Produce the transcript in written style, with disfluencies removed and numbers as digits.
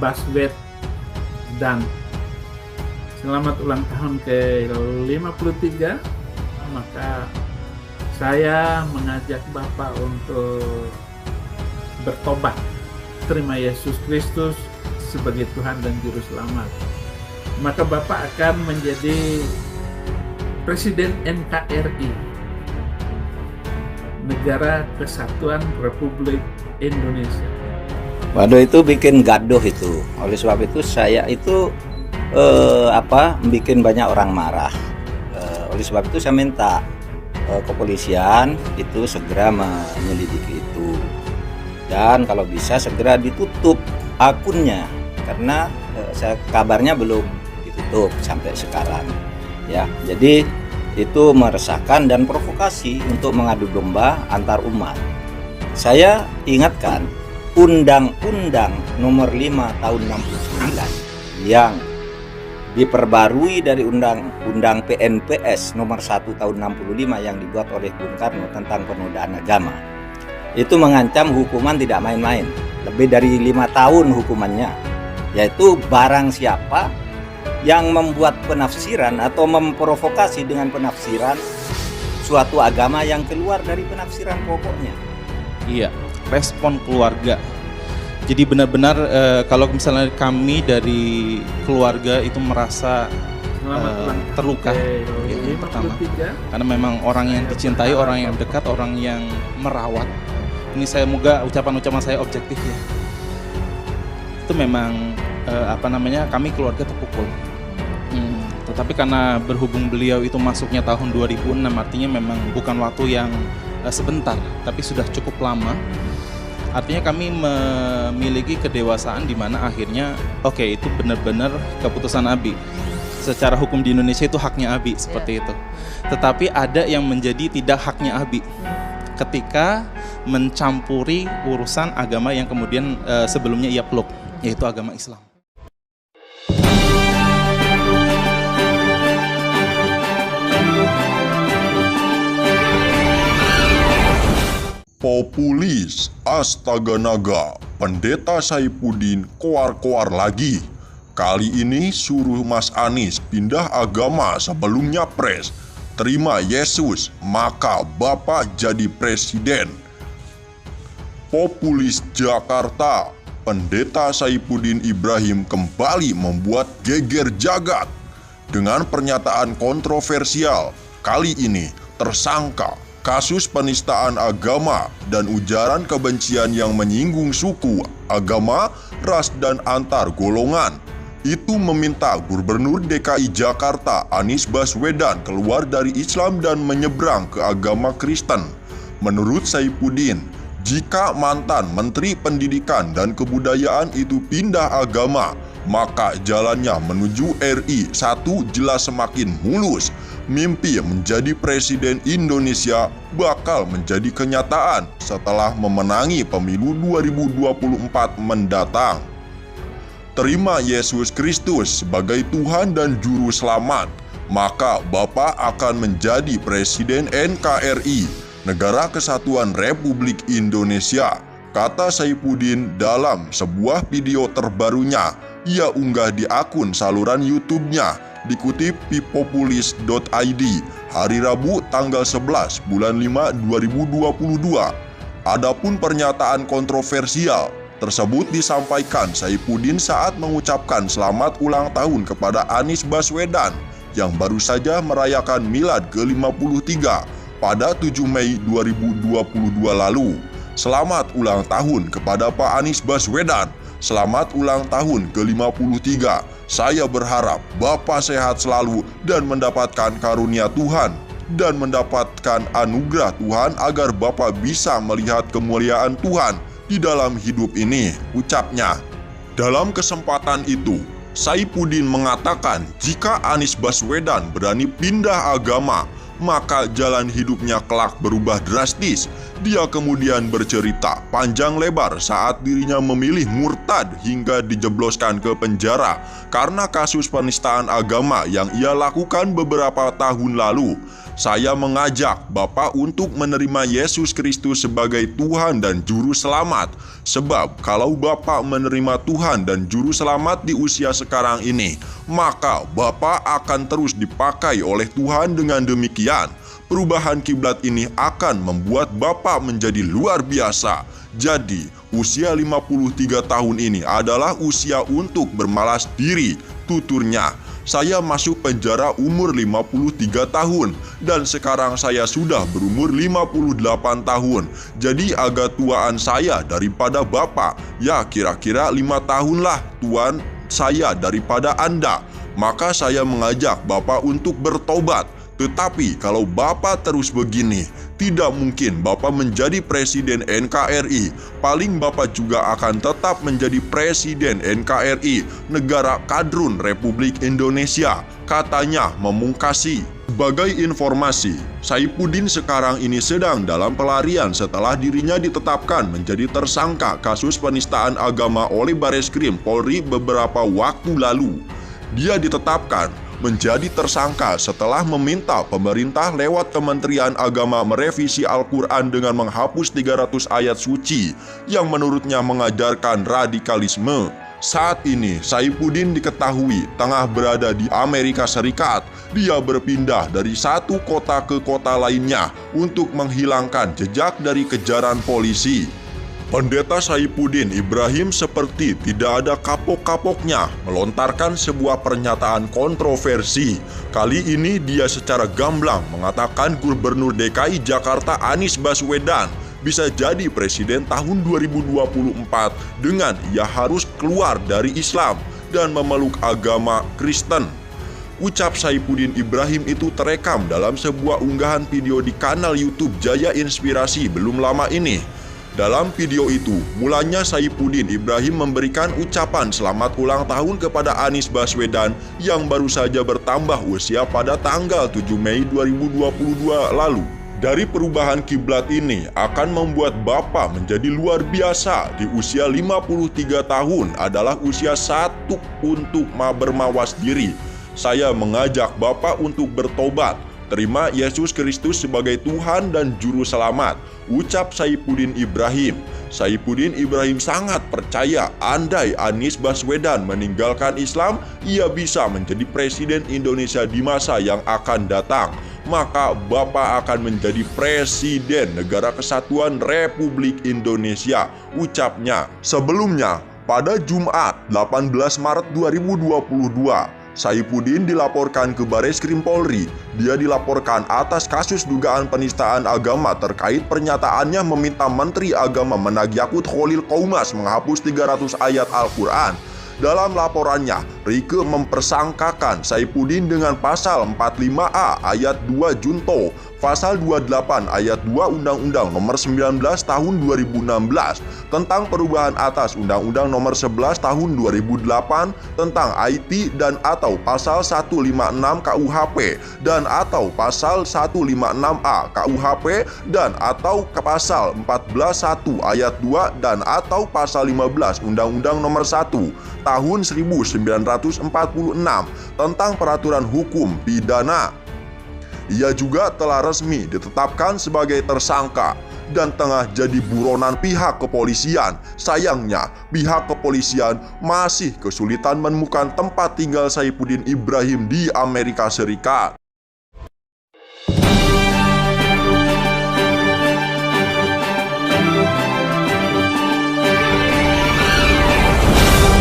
Baswedan. Selamat ulang tahun ke-53. Maka saya mengajak Bapak untuk bertobat, terima Yesus Kristus sebagai Tuhan dan Juru Selamat. Maka Bapak akan menjadi Presiden NKRI, Negara Kesatuan Republik Indonesia. Waduh, itu bikin gaduh itu. Oleh sebab itu saya itu bikin banyak orang marah. Oleh sebab itu saya minta kepolisian itu segera menyelidiki itu, dan kalau bisa segera ditutup akunnya, karena kabarnya belum ditutup sampai sekarang ya. Jadi itu meresahkan dan provokasi untuk mengadu domba antar umat. Saya ingatkan Undang-Undang Nomor 5 Tahun 69 yang diperbarui dari Undang-Undang PNPS Nomor 1 Tahun 65 yang dibuat oleh Bung Karno tentang penodaan agama. Itu mengancam hukuman tidak main-main, lebih dari 5 tahun hukumannya, yaitu barang siapa yang membuat penafsiran atau memprovokasi dengan penafsiran suatu agama yang keluar dari penafsiran pokoknya. Iya, respon keluarga. Jadi benar-benar kalau misalnya kami dari keluarga itu merasa terluka, yang pertama, karena memang orang yang dicintai, orang yang dekat, orang yang merawat. Ini saya moga ucapan-ucapan saya objektif ya. Itu memang kami keluarga terpukul. Tetapi karena berhubung beliau itu masuknya tahun 2006, artinya memang bukan waktu yang sebentar, tapi sudah cukup lama. Artinya kami memiliki kedewasaan di mana akhirnya itu benar-benar keputusan ABI. Secara hukum di Indonesia itu haknya ABI seperti itu. Tetapi ada yang menjadi tidak haknya ABI ketika mencampuri urusan agama yang kemudian sebelumnya ia peluk, yaitu agama Islam. Populis, astaga naga, Pendeta Saifuddin koar-koar lagi. Kali ini suruh Mas Anies pindah agama sebelum nyapres. Terima Yesus, maka Bapak jadi presiden. Populis Jakarta, Pendeta Saifuddin Ibrahim kembali membuat geger jagat. Dengan pernyataan kontroversial, kali ini tersangka kasus penistaan agama dan ujaran kebencian yang menyinggung suku, agama, ras, dan antar golongan. Itu meminta Gubernur DKI Jakarta Anies Baswedan keluar dari Islam dan menyeberang ke agama Kristen. Menurut Saifuddin, jika mantan Menteri Pendidikan dan Kebudayaan itu pindah agama, maka jalannya menuju RI 1 jelas semakin mulus. Mimpi menjadi Presiden Indonesia bakal menjadi kenyataan setelah memenangi pemilu 2024 mendatang. Terima Yesus Kristus sebagai Tuhan dan Juru Selamat, maka Bapak akan menjadi Presiden NKRI, Negara Kesatuan Republik Indonesia, kata Saifuddin dalam sebuah video terbarunya. Ia unggah di akun saluran YouTube-nya, dikutip pipopulis.id, hari Rabu tanggal 11 bulan 5 2022. Adapun pernyataan kontroversial tersebut disampaikan Saifuddin saat mengucapkan selamat ulang tahun kepada Anies Baswedan yang baru saja merayakan milad ke-53 pada 7 Mei 2022 lalu. Selamat ulang tahun kepada Pak Anies Baswedan. Selamat ulang tahun ke-53. Saya berharap Bapak sehat selalu dan mendapatkan karunia Tuhan dan mendapatkan anugerah Tuhan agar Bapak bisa melihat kemuliaan Tuhan di dalam hidup ini, ucapnya. Dalam kesempatan itu, Saifuddin mengatakan jika Anies Baswedan berani pindah agama, maka jalan hidupnya kelak berubah drastis. Dia kemudian bercerita panjang lebar saat dirinya memilih murtad hingga dijebloskan ke penjara karena kasus penistaan agama yang ia lakukan beberapa tahun lalu. saya mengajak Bapak untuk menerima Yesus Kristus sebagai Tuhan dan Juru Selamat. Sebab kalau Bapak menerima Tuhan dan Juru Selamat di usia sekarang ini, maka Bapak akan terus dipakai oleh Tuhan. Dengan demikian, perubahan kiblat ini akan membuat Bapak menjadi luar biasa. Jadi, usia 53 tahun ini adalah usia untuk bermalas diri, tuturnya. Saya masuk penjara umur 53 tahun dan sekarang saya sudah berumur 58 tahun. Jadi agak tuaan saya daripada Bapak. Ya, kira-kira 5 tahun lah tuan saya daripada Anda. Maka saya mengajak Bapak untuk bertobat. Tetapi kalau Bapak terus begini, tidak mungkin Bapak menjadi presiden NKRI. Paling Bapak juga akan tetap menjadi presiden NKRI, negara kadrun Republik Indonesia, katanya memungkasi. Sebagai informasi, Saifuddin sekarang ini sedang dalam pelarian setelah dirinya ditetapkan menjadi tersangka kasus penistaan agama oleh Bareskrim Polri beberapa waktu lalu. Dia ditetapkan menjadi tersangka setelah meminta pemerintah lewat Kementerian Agama merevisi Al-Quran dengan menghapus 300 ayat suci yang menurutnya mengajarkan radikalisme. Saat ini, Saifuddin diketahui tengah berada di Amerika Serikat. Dia berpindah dari satu kota ke kota lainnya untuk menghilangkan jejak dari kejaran polisi. Pendeta Saifuddin Ibrahim seperti tidak ada kapok-kapoknya melontarkan sebuah pernyataan kontroversi. Kali ini dia secara gamblang mengatakan Gubernur DKI Jakarta Anies Baswedan bisa jadi presiden tahun 2024 dengan ia harus keluar dari Islam dan memeluk agama Kristen. Ucap Saifuddin Ibrahim itu terekam dalam sebuah unggahan video di kanal YouTube Jaya Inspirasi belum lama ini. Dalam video itu, mulanya Saifuddin Ibrahim memberikan ucapan selamat ulang tahun kepada Anies Baswedan yang baru saja bertambah usia pada tanggal 7 Mei 2022 lalu. Dari perubahan kiblat ini akan membuat Bapak menjadi luar biasa. Di usia 53 tahun adalah usia satu untuk bermawas diri. Saya mengajak Bapak untuk bertobat. Terima Yesus Kristus sebagai Tuhan dan Juru Selamat, ucap Saifuddin Ibrahim. Saifuddin Ibrahim sangat percaya andai Anies Baswedan meninggalkan Islam, ia bisa menjadi presiden Indonesia di masa yang akan datang. Maka Bapak akan menjadi presiden Negara Kesatuan Republik Indonesia, ucapnya. Sebelumnya, pada Jumat 18 Maret 2022, Saifuddin dilaporkan ke Bareskrim Polri. Dia dilaporkan atas kasus dugaan penistaan agama terkait pernyataannya meminta Menteri Agama Menagyakut Kholil Qoumas menghapus 300 ayat Al-Quran. Dalam laporannya, Rieke mempersangkakan Saifuddin dengan pasal 45A ayat 2 Junto, pasal 28 ayat 2 Undang-Undang Nomor 19 Tahun 2016 tentang perubahan atas Undang-Undang Nomor 11 Tahun 2008 tentang IT dan atau pasal 156 KUHP dan atau pasal 156A KUHP dan atau ke pasal 14.1 ayat 2 dan atau pasal 15 Undang-Undang Nomor 1 Tahun 1946 tentang peraturan hukum pidana. Ia juga telah resmi ditetapkan sebagai tersangka dan tengah jadi buronan pihak kepolisian. Sayangnya, pihak kepolisian masih kesulitan menemukan tempat tinggal Saifuddin Ibrahim di Amerika Serikat.